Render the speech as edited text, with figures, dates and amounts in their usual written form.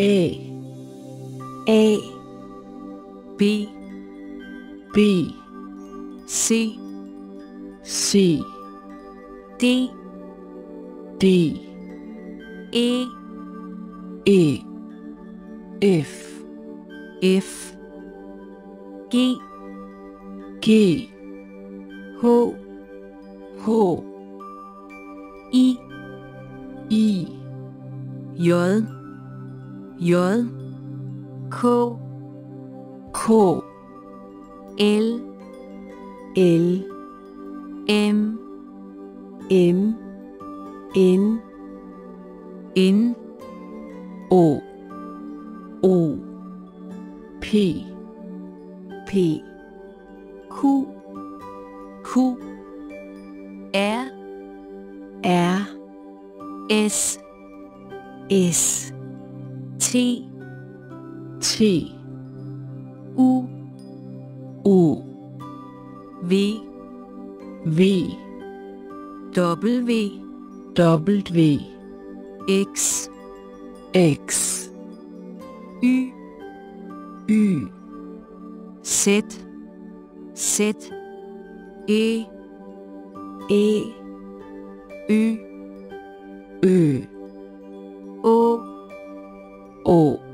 A, A, B, B, C, C, D, D, E, E, F, F, G, G, H, H, I, I, J, J, K, K, L, L, M, M, N, N, O, O, P, P, Q, Q, R, R, S, S, T, T, U, U, V, V, W, W, X, X, Y, Y, Z, Z, E, E, Ø, Ø, Å, Å,